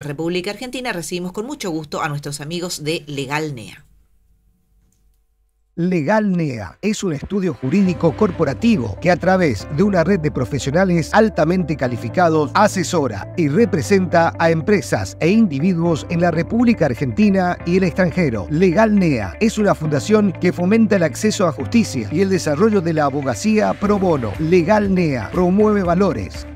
República Argentina, recibimos con mucho gusto a nuestros amigos de Legal NEA. Legal NEA es un estudio jurídico corporativo que a través de una red de profesionales altamente calificados asesora y representa a empresas e individuos en la República Argentina y el extranjero. Legal NEA es una fundación que fomenta el acceso a justicia y el desarrollo de la abogacía pro bono. Legal NEA promueve valores.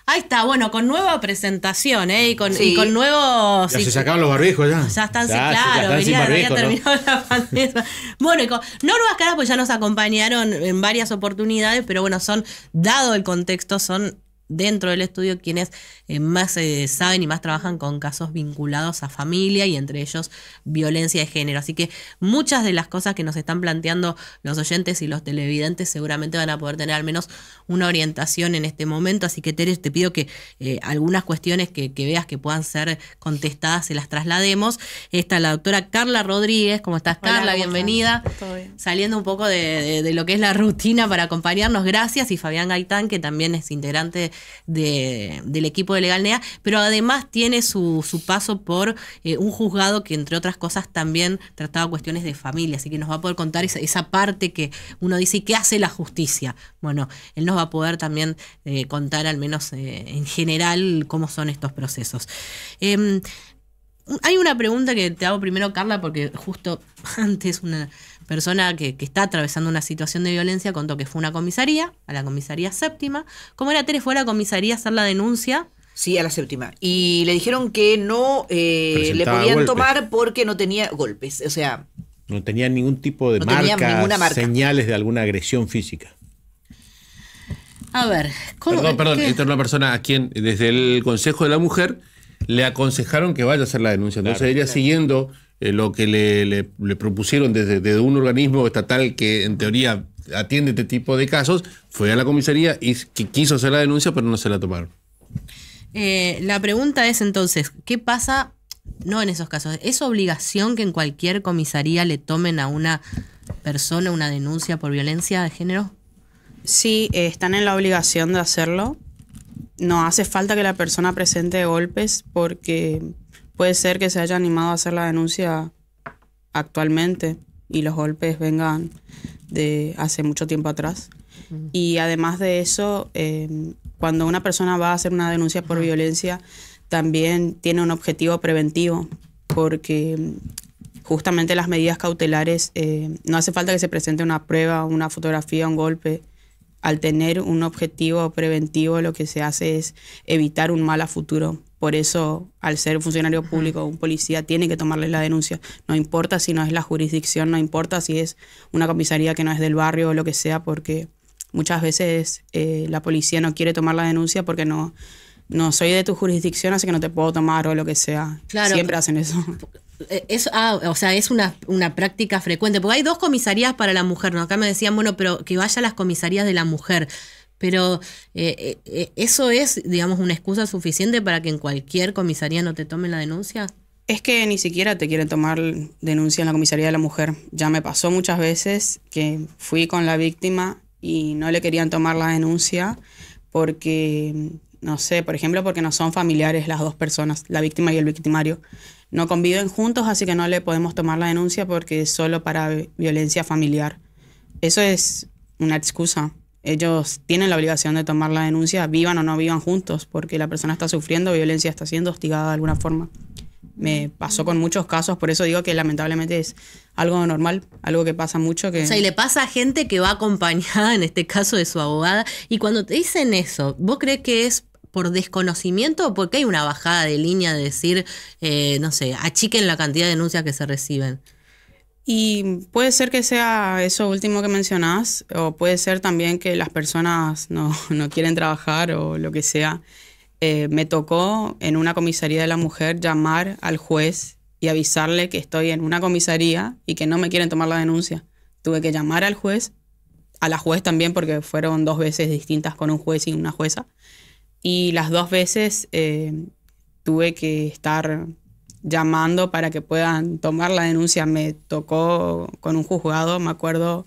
Ahí está, bueno, con nueva presentación, y con nuevos... Ya se sacaban los barbijos ya. Ya están, Ya, claro, ya están sin había barbijo, terminado la pandemia. Bueno, y con no nuevas caras, pues ya nos acompañaron en varias oportunidades, pero bueno, dado el contexto, son dentro del estudio quienes más saben y más trabajan con casos vinculados a familia y entre ellos violencia de género. Así que muchas de las cosas que nos están planteando los oyentes y los televidentes seguramente van a poder tener al menos una orientación en este momento. Así que Tere, te pido que algunas cuestiones que veas que puedan ser contestadas se las traslademos. Está la doctora Carla Rodríguez. ¿Cómo estás, Carla? Hola, bienvenida. ¿todo bien? Saliendo un poco de lo que es la rutina para acompañarnos, gracias. Y Fabián Gaitán, que también es integrante del equipo de Legal NEA, pero además tiene su paso por un juzgado que, entre otras cosas, también trataba cuestiones de familia, así que nos va a poder contar esa parte que uno dice, ¿y qué hace la justicia? Bueno, él nos va a poder también contar, al menos en general, cómo son estos procesos. Hay una pregunta que te hago primero, Carla, porque justo antes una persona que está atravesando una situación de violencia contó que fue a la comisaría séptima. ¿Cómo era, Tere? ¿Fue a la comisaría a hacer la denuncia? Sí, a la séptima. Y le dijeron que no le podían golpes. tomar porque no tenía golpes. O sea, No tenía ningún tipo de No tenía ninguna marca. señales de alguna agresión física. A ver, Perdón, ¿qué? esta es una persona a quien desde el Consejo de la Mujer le aconsejaron que vaya a hacer la denuncia. Entonces Claro, ella, siguiendo lo que le propusieron desde un organismo estatal que en teoría atiende este tipo de casos, fue a la comisaría y quiso hacer la denuncia, pero no se la tomaron. La pregunta es entonces, ¿qué pasa? No en esos casos. ¿Es obligación que en cualquier comisaría le tomen a una persona una denuncia por violencia de género? Sí, están en la obligación de hacerlo. No hace falta que la persona presente golpes porque puede ser que se haya animado a hacer la denuncia actualmente y los golpes vengan de hace mucho tiempo atrás. Y además de eso, cuando una persona va a hacer una denuncia por violencia, también tiene un objetivo preventivo, porque justamente las medidas cautelares, no hace falta que se presente una prueba, una fotografía, un golpe. Al tener un objetivo preventivo, lo que se hace es evitar un mal a futuro. Por eso, al ser un funcionario público, un policía tiene que tomarle la denuncia. No importa si no es la jurisdicción, no importa si es una comisaría que no es del barrio o lo que sea, porque muchas veces la policía no quiere tomar la denuncia porque no soy de tu jurisdicción, así que no te puedo tomar o lo que sea. Claro. Siempre hacen eso. O sea, es una práctica frecuente, porque hay 2 comisarías para la mujer, ¿no? Acá me decían, bueno, pero que vaya a las comisarías de la mujer. Pero ¿eso es, digamos, una excusa suficiente para que en cualquier comisaría no te tomen la denuncia? Es que ni siquiera te quieren tomar denuncia en la comisaría de la mujer. Ya me pasó muchas veces que fui con la víctima y no le querían tomar la denuncia porque, no sé, por ejemplo, porque no son familiares las dos personas, la víctima y el victimario. No conviven juntos, así que no le podemos tomar la denuncia porque es solo para violencia familiar. Eso es una excusa. Ellos tienen la obligación de tomar la denuncia, vivan o no vivan juntos, porque la persona está sufriendo violencia, está siendo hostigada de alguna forma. Me pasó con muchos casos, por eso digo que lamentablemente es algo normal, algo que pasa mucho. O sea, y le pasa a gente que va acompañada, en este caso de su abogada, y cuando te dicen eso, ¿vos crees que es por desconocimiento o porque hay una bajada de línea de decir, no sé, achiquen la cantidad de denuncias que se reciben? Y puede ser que sea eso último que mencionás, o puede ser también que las personas no quieren trabajar o lo que sea. Me tocó en una comisaría de la mujer llamar al juez y avisarle que estoy en una comisaría y que no me quieren tomar la denuncia. Tuve que llamar al juez, a la juez también, porque fueron 2 veces distintas con un juez y una jueza. Y las 2 veces tuve que estar llamando para que puedan tomar la denuncia. Me tocó con un juzgado, me acuerdo,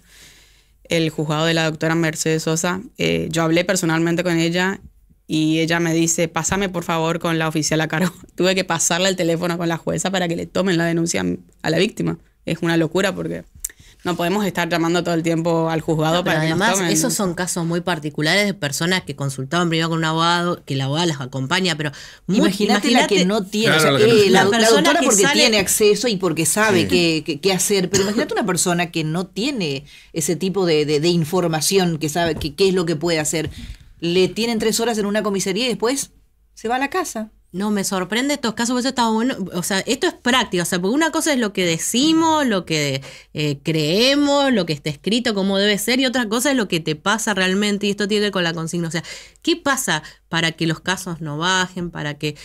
el juzgado de la doctora Mercedes Sosa. Yo hablé personalmente con ella Y ella me dice, pásame por favor con la oficial a cargo. Tuve que pasarle el teléfono con la jueza para que le tomen la denuncia a la víctima. Es una locura porque no podemos estar llamando todo el tiempo al juzgado Pero para que nos además, tomen. esos son casos muy particulares de personas que consultaban primero con un abogado, que el abogado las acompaña, pero Imagínate la que no tiene, Claro, o sea, la que no- la La persona doctora que porque sale- tiene acceso y porque sabe Sí. qué hacer, pero imagínate una persona que no tiene ese tipo de información, que sabe qué es lo que puede hacer. Le tienen 3 horas en una comisaría y después se va a la casa. No, me sorprende estos casos, por eso está bueno. O sea, esto es práctico, o sea, porque una cosa es lo que decimos, lo que creemos, lo que está escrito, cómo debe ser, y otra cosa es lo que te pasa realmente, y esto tiene que ver con la consigna. O sea, ¿qué pasa para que los casos no bajen, para que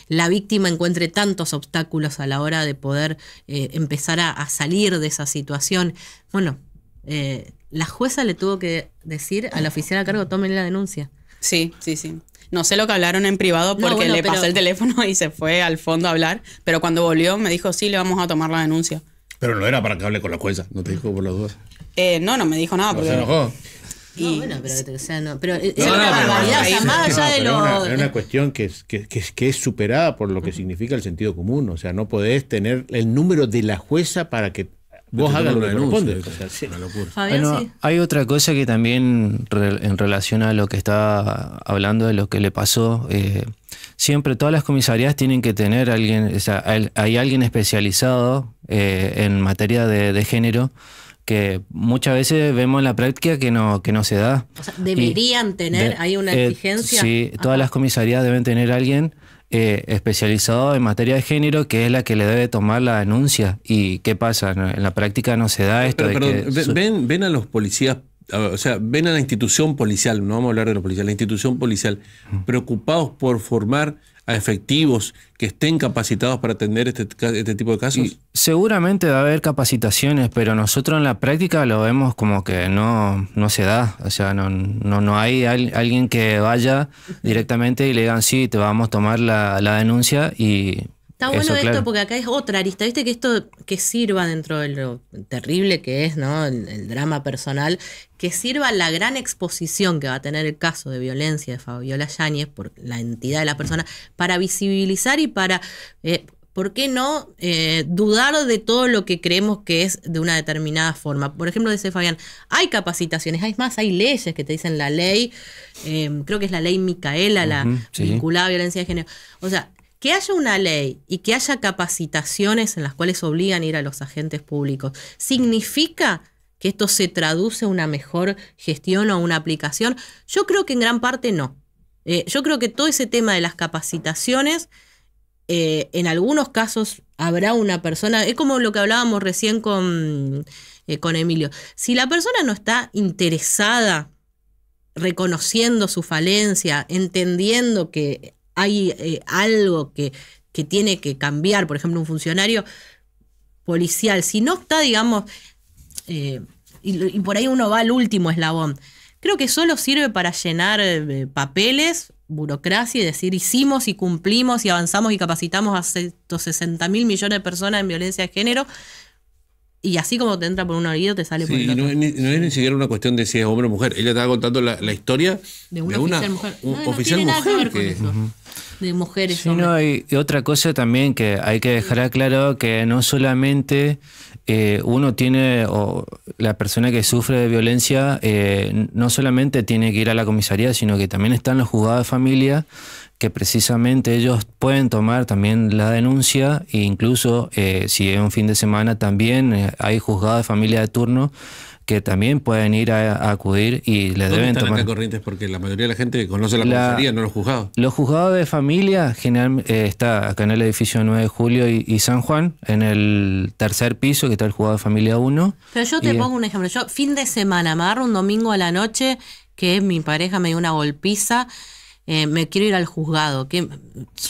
la víctima encuentre tantos obstáculos a la hora de poder empezar a salir de esa situación? Bueno, la jueza le tuvo que decir al oficial a cargo, tomen la denuncia. Sí. No sé lo que hablaron en privado No, porque bueno, le pero- pasé el teléfono y se fue al fondo a hablar, pero cuando volvió me dijo, sí, le vamos a tomar la denuncia. Pero no era para que hable con la jueza, no te dijo por los dos. No me dijo nada. No Porque se enojó. No, bueno, pero, o sea, no, pero es No, una no, pero barbaridad, o sea, ahí- más allá de pero lo... es una cuestión que es superada por lo que significa el sentido común. O sea, no podés tener el número de la jueza para que vos te hagas lo tomen que una corresponde. denuncia. O sea, sí. Una locura. Fabián, Bueno, sí. hay otra cosa que también en relación a lo que está hablando de lo que le pasó. Siempre todas las comisarías tienen que tener alguien, o sea, hay alguien especializado en materia de género que muchas veces vemos en la práctica que no se da. O sea, deberían tener, hay una exigencia. Sí, todas Ajá. las comisarías deben tener alguien especializado en materia de género que es la que le debe tomar la denuncia. ¿Y qué pasa? En la práctica no se da esto. Pero, de que ven a los policías, o sea, ven a la institución policial, no vamos a hablar de los policías, la institución policial, preocupados por formar a efectivos que estén capacitados para atender este tipo de casos. Y seguramente va a haber capacitaciones, pero nosotros en la práctica lo vemos como que no se da. O sea, no hay alguien que vaya directamente y le digan, sí, te vamos a tomar la denuncia y... Está bueno eso, esto claro. porque acá es otra arista. Viste que esto que sirva dentro de lo terrible que es, ¿no? El drama personal, que sirva la gran exposición que va a tener el caso de violencia de Fabiola Yáñez por la entidad de la persona, para visibilizar y para, ¿por qué no dudar de todo lo que creemos que es de una determinada forma? Por ejemplo, dice Fabián, hay capacitaciones, hay más, hay leyes que te dicen la ley, creo que es la ley Micaela, la sí. vinculada a violencia de género. O sea, que haya una ley y que haya capacitaciones en las cuales obligan a ir a los agentes públicos, ¿significa que esto se traduce en una mejor gestión o una aplicación? Yo creo que en gran parte no. Yo creo que todo ese tema de las capacitaciones, en algunos casos habrá una persona, es como lo que hablábamos recién con Emilio, si la persona no está interesada, reconociendo su falencia, entendiendo que hay algo que tiene que cambiar, por ejemplo, un funcionario policial, si no está, digamos, y por ahí uno va al último eslabón, creo que solo sirve para llenar papeles, burocracia y decir hicimos y cumplimos y avanzamos y capacitamos a estos 60.000 millones de personas en violencia de género, y así como te entra por un oído, te sale por Sí, el y otro. no es ni siquiera una cuestión de si es hombre o mujer. Ella estaba contando la historia De una oficial mujer. un No oficial tiene nada que ver mujer con eso. De mujeres. Sí, hombres. no, y otra cosa también que hay que dejar claro que no solamente uno tiene, o la persona que sufre de violencia, no solamente tiene que ir a la comisaría, sino que también están los juzgados de familia, que precisamente ellos pueden tomar también la denuncia, e incluso si es un fin de semana también hay juzgados de familia de turno que también pueden ir a acudir y les ¿Dónde deben están tomar. acá Corrientes? Porque la mayoría de la gente conoce la La- comisaría, no los juzgados. Los juzgados de familia generalmente está acá en el edificio 9 de Julio y San Juan, en el tercer piso que está el juzgado de familia 1. Pero yo te Y- pongo un ejemplo. Yo, fin de semana, me agarro un domingo a la noche que mi pareja me dio una golpiza. Me quiero ir al juzgado. Que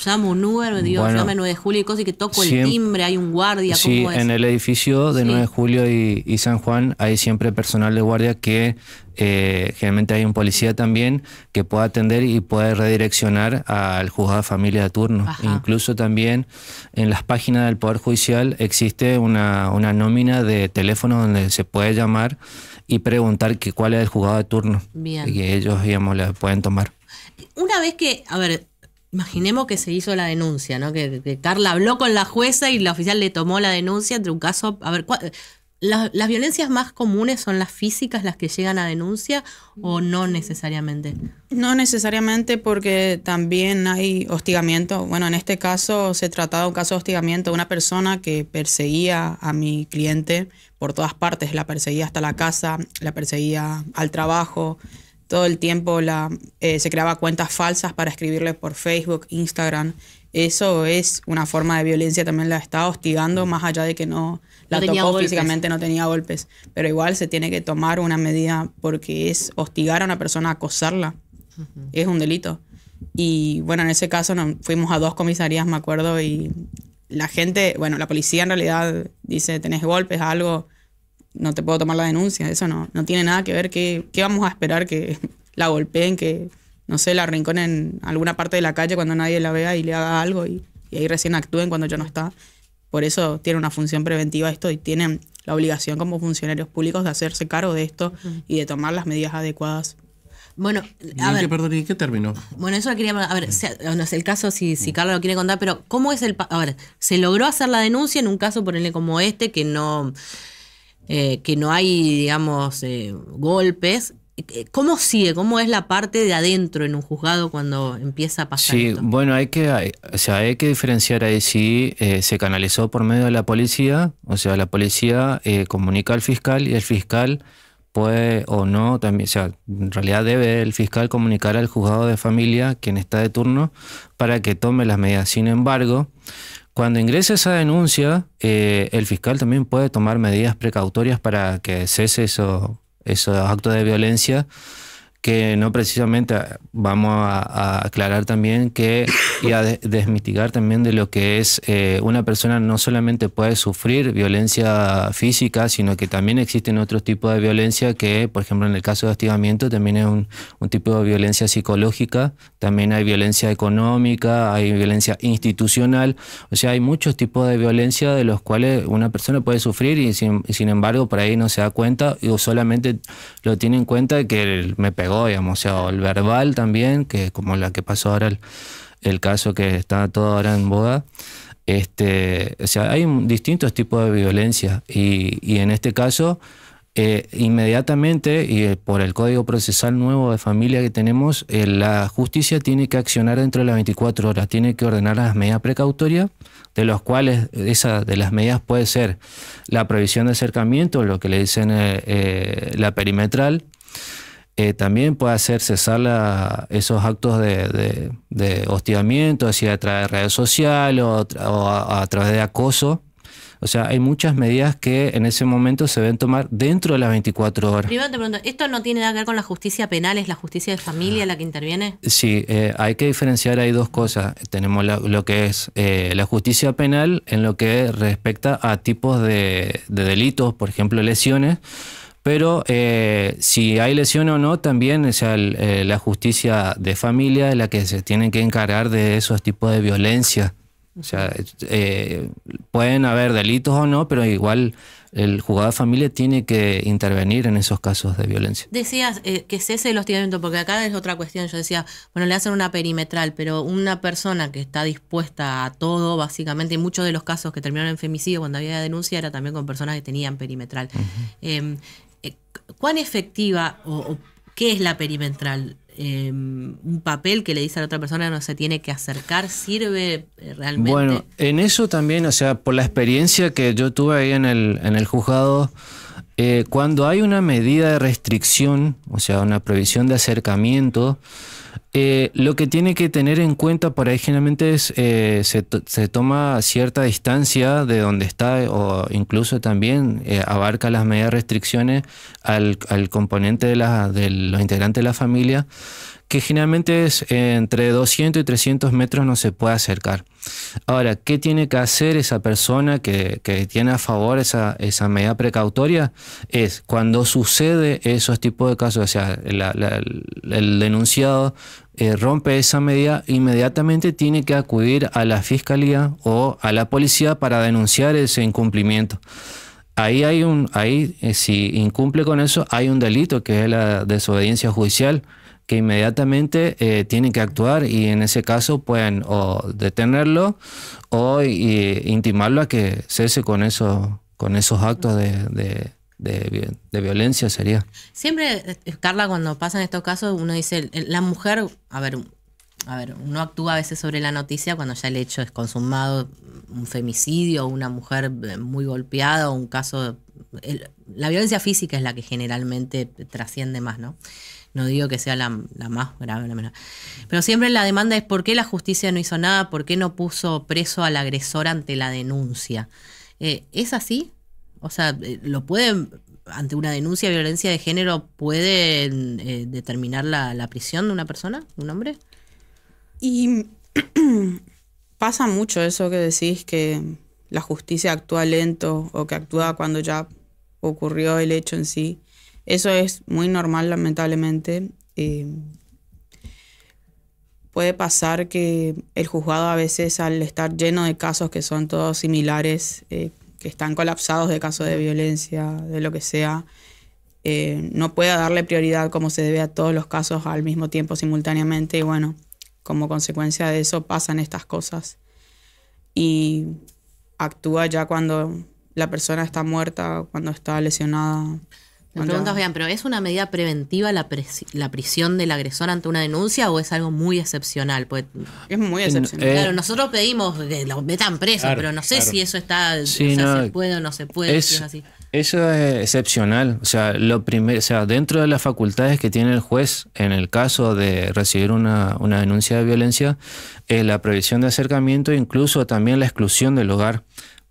llamo un Uber, digo, Bueno, llame 9 de julio y cosas, y que toco el siem- timbre, hay un guardia. Sí, ¿Cómo es? en el edificio de Sí. 9 de Julio y San Juan hay siempre personal de guardia que generalmente hay un policía también que puede atender y puede redireccionar al juzgado de familia de turno. Ajá. Incluso también en las páginas del Poder Judicial existe una nómina de teléfono donde se puede llamar y preguntar cuál es el juzgado de turno. Bien. Y que ellos, digamos, la pueden tomar. Una vez que, a ver, imaginemos que se hizo la denuncia, ¿no? Que Carla habló con la jueza y la oficial le tomó la denuncia entre un caso. A ver, ¿las violencias más comunes son las físicas las que llegan a denuncia o no necesariamente? No necesariamente, porque también hay hostigamiento. Bueno, en este caso se trataba de un caso de hostigamiento de una persona que perseguía a mi cliente por todas partes. La perseguía hasta la casa, la perseguía al trabajo. Todo el tiempo se creaba cuentas falsas para escribirle por Facebook, Instagram. Eso es una forma de violencia, también la estaba hostigando, más allá de que no la tocó físicamente, no tenía golpes. Pero igual se tiene que tomar una medida, porque es hostigar a una persona, acosarla. Es un delito. Y bueno, en ese caso fuimos a 2 comisarías, me acuerdo, y la gente, bueno, la policía en realidad dice, tenés golpes, algo, no te puedo tomar la denuncia. Eso no tiene nada que ver. ¿Qué vamos a esperar? Que la golpeen, que no sé, la arrinconen en alguna parte de la calle cuando nadie la vea y le haga algo, y ahí recién actúen cuando ya no está. Por eso tiene una función preventiva esto, y tienen la obligación como funcionarios públicos de hacerse cargo de esto y de tomar las medidas adecuadas. Bueno, a ver. Perdón, ¿y qué término? Bueno, eso lo quería. A ver, no sé el caso, si Carla lo quiere contar, pero ¿cómo es el. A ver, se logró hacer la denuncia en un caso, ponerle como este, que no hay, digamos, golpes. ¿Cómo sigue? ¿Cómo es la parte de adentro en un juzgado cuando empieza a pasar esto? Sí, bueno, hay que diferenciar ahí si se canalizó por medio de la policía, o sea, la policía comunica al fiscal y el fiscal puede o no, también, o sea, en realidad debe el fiscal comunicar al juzgado de familia, quien está de turno, para que tome las medidas. Sin embargo, cuando ingrese esa denuncia, el fiscal también puede tomar medidas precautorias para que cese esos actos de violencia, que no precisamente, vamos a aclarar también y a desmitigar también de lo que es una persona no solamente puede sufrir violencia física, sino que también existen otros tipos de violencia que, por ejemplo, en el caso de hostigamiento también es un tipo de violencia psicológica, también hay violencia económica, hay violencia institucional, o sea, hay muchos tipos de violencia de los cuales una persona puede sufrir y sin embargo por ahí no se da cuenta o solamente lo tiene en cuenta que me pegó, digamos, o sea, o el verbal también, que como la que pasó ahora el caso que está todo ahora en boga. O sea, hay distintos tipos de violencia y en este caso inmediatamente y por el Código Procesal nuevo de familia que tenemos, la justicia tiene que accionar dentro de las 24 horas, tiene que ordenar las medidas precautorias, de los cuales de las medidas puede ser la prohibición de acercamiento, lo que le dicen la perimetral. También puede hacer cesar esos actos de hostigamiento, así a través de redes sociales o a través de acoso. O sea, hay muchas medidas que en ese momento se deben tomar dentro de las 24 horas. Primero te pregunto, ¿esto no tiene nada que ver con la justicia penal? ¿Es la justicia de familia la que interviene? Sí, hay que diferenciar ahí 2 cosas. Tenemos lo que es la justicia penal en lo que respecta a tipos de delitos, por ejemplo, lesiones. Pero si hay lesión o no, también, o sea, la justicia de familia es la que se tiene que encargar de esos tipos de violencia. O sea, pueden haber delitos o no, pero igual el juzgado de familia tiene que intervenir en esos casos de violencia. Decías que cese el hostigamiento, porque acá es otra cuestión. Yo decía, bueno, le hacen una perimetral, pero una persona que está dispuesta a todo, básicamente, y muchos de los casos que terminaron en femicidio cuando había denuncia era también con personas que tenían perimetral. ¿Cuán efectiva o qué es la perimetral? ¿Un papel que le dice a la otra persona no se tiene que acercar sirve realmente? Bueno, en eso también, o sea, por la experiencia que yo tuve ahí en el juzgado, cuando hay una medida de restricción, o sea, una prohibición de acercamiento, lo que tiene que tener en cuenta por ahí generalmente es se toma cierta distancia de donde está o incluso también abarca las medidas de restricciones al componente de los integrantes de la familia, que generalmente es entre 200 y 300 metros no se puede acercar. Ahora, ¿qué tiene que hacer esa persona que tiene a favor esa medida precautoria? Es cuando sucede esos tipos de casos, o sea, el denunciado rompe esa medida, inmediatamente tiene que acudir a la fiscalía o a la policía para denunciar ese incumplimiento. Ahí si incumple con eso, hay un delito que es la desobediencia judicial, que inmediatamente tienen que actuar y en ese caso pueden o detenerlo o intimarlo a que cese con esos actos de violencia sería. Siempre, Carla, cuando pasan estos casos, uno dice, la mujer, a ver, uno actúa a veces sobre la noticia cuando ya el hecho es consumado, un femicidio, una mujer muy golpeada, o un caso... La violencia física es la que generalmente trasciende más, ¿no? No digo que sea la más grave, la menor. Pero siempre la demanda es ¿por qué la justicia no hizo nada? ¿Por qué no puso preso al agresor ante la denuncia? ¿Es así? O sea, ¿lo pueden, ante una denuncia de violencia de género, puede determinar la prisión de una persona, un hombre? Y pasa mucho eso que decís, que la justicia actúa lento o que actúa cuando ya ocurrió el hecho en sí. Eso es muy normal, lamentablemente. Puede pasar que el juzgado a veces, al estar lleno de casos que son todos similares, que están colapsados de casos de violencia, de lo que sea, no pueda darle prioridad como se debe a todos los casos al mismo tiempo, simultáneamente. Y bueno, como consecuencia de eso pasan estas cosas. Y actúa ya cuando la persona está muerta, cuando está lesionada. Me preguntas, vean, ¿pero es una medida preventiva la prisión del agresor ante una denuncia o es algo muy excepcional? Pues, es muy excepcional. Claro, nosotros pedimos que lo metan preso, claro, pero no sé si eso está, sí, o sea, no, se puede o no se puede. Si es así. Eso es excepcional. O sea, dentro de las facultades que tiene el juez en el caso de recibir una denuncia de violencia, la prohibición de acercamiento, incluso también la exclusión del hogar.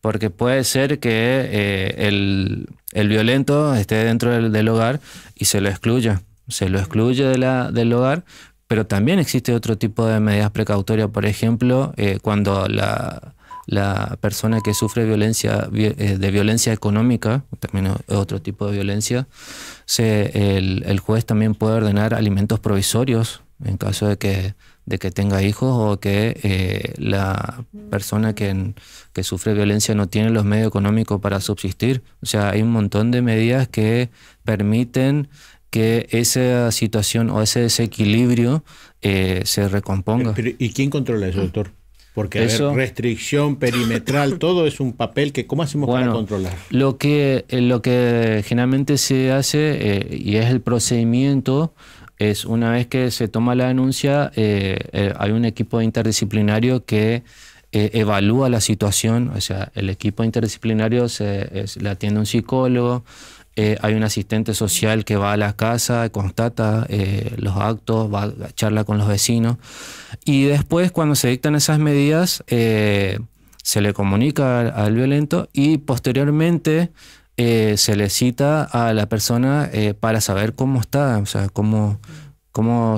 Porque puede ser que el violento esté dentro del hogar y se lo excluya. Se lo excluye del hogar, pero también existe otro tipo de medidas precautorias. Por ejemplo, cuando la persona que sufre de violencia económica, también otro tipo de violencia, el juez también puede ordenar alimentos provisorios en caso de que tenga hijos o que la persona que sufre violencia no tiene los medios económicos para subsistir. O sea, hay un montón de medidas que permiten que esa situación o ese desequilibrio se recomponga. ¿Y quién controla eso, doctor? Porque restricción perimetral, todo es un papel que ¿cómo hacemos para controlar? Lo que generalmente se hace y es el procedimiento es una vez que se toma la denuncia, hay un equipo interdisciplinario que evalúa la situación. O sea, el equipo interdisciplinario le atiende un psicólogo, hay un asistente social que va a la casa, constata los actos, va a charla con los vecinos y después cuando se dictan esas medidas se le comunica al violento y posteriormente se le cita a la persona para saber cómo está, o sea, cómo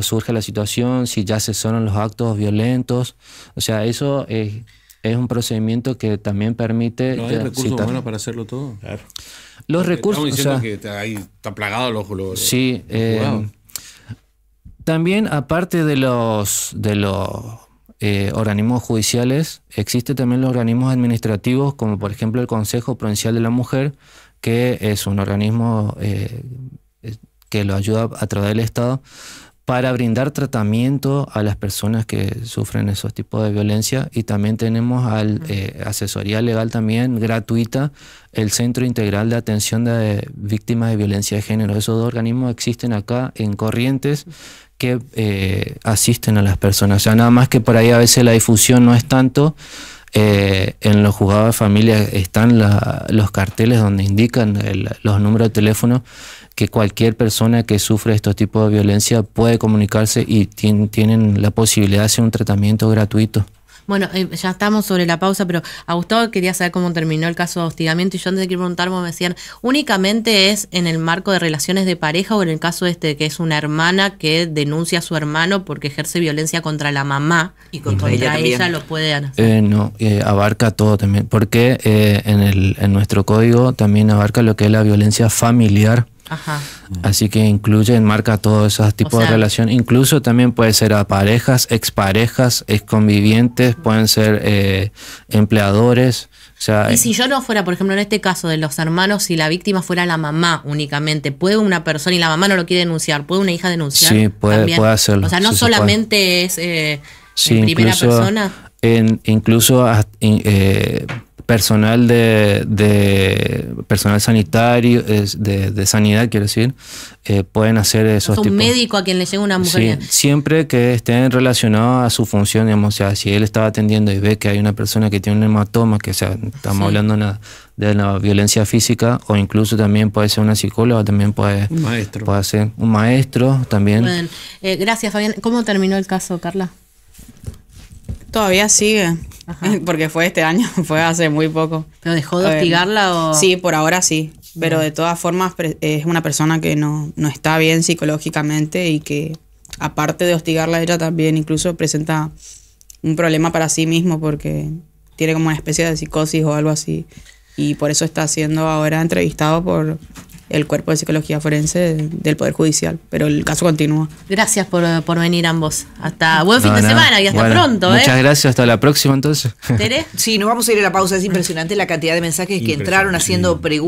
surge la situación, si ya cesaron los actos violentos. O sea, eso es un procedimiento que también permite... ¿No hay recursos humanos para hacerlo todo? Claro. Los recursos... Estamos diciendo que ahí está plagado los sí. También, aparte de los organismos judiciales, existen también los organismos administrativos, como por ejemplo el Consejo Provincial de la Mujer, que es un organismo que lo ayuda a través del Estado para brindar tratamiento a las personas que sufren esos tipos de violencia. Y también tenemos asesoría legal también gratuita, el Centro Integral de Atención de Víctimas de Violencia de Género. Esos dos organismos existen acá en Corrientes que asisten a las personas. O sea, nada más que por ahí a veces la difusión no es tanto. En los juzgados de familia están los carteles donde indican los números de teléfono que cualquier persona que sufre estos tipos de violencia puede comunicarse y tienen la posibilidad de hacer un tratamiento gratuito. Bueno, ya estamos sobre la pausa, pero a Gustavo quería saber cómo terminó el caso de hostigamiento y yo antes de que preguntar, me decían, ¿únicamente es en el marco de relaciones de pareja o en el caso que es una hermana que denuncia a su hermano porque ejerce violencia contra la mamá y contra ella lo puede hacer? No, abarca todo también, porque en nuestro código también abarca lo que es la violencia familiar. Ajá. Así que enmarca todos esos tipos de relación. Incluso también puede ser a parejas, exparejas, exconvivientes, pueden ser empleadores. sea, Y si yo no fuera, por ejemplo, en este caso de los hermanos, si la víctima fuera la mamá únicamente, ¿puede una persona y la mamá no lo quiere denunciar? ¿Puede una hija denunciar? Sí, puede hacerlo. O sea, no Sí, se solamente es sí, en primera persona. Incluso personal personal sanitario, de sanidad, quiero decir, pueden hacer esos Es un tipos. médico a quien le llega una mujer. Sí, siempre que estén relacionados a su función, digamos, o sea, si él estaba atendiendo y ve que hay una persona que tiene un hematoma, que, o sea, estamos hablando de la violencia física, o incluso también puede ser una psicóloga, también puede ser un maestro también. Bueno, gracias, Fabián. ¿Cómo terminó el caso, Carla? Todavía sigue, porque fue este año, fue hace muy poco. ¿Pero dejó de hostigarla o...? Sí, por ahora sí, pero de todas formas es una persona que no está bien psicológicamente y que aparte de hostigarla, ella también incluso presenta un problema para sí mismo porque tiene como una especie de psicosis o algo así, y por eso está siendo ahora entrevistado por el Cuerpo de Psicología Forense del Poder Judicial, pero el caso continúa. Gracias por venir ambos. Hasta buen fin de semana y hasta pronto. Muchas gracias, hasta la próxima entonces. ¿Tere? Sí, nos vamos a ir a la pausa. Es impresionante la cantidad de mensajes que entraron haciendo preguntas.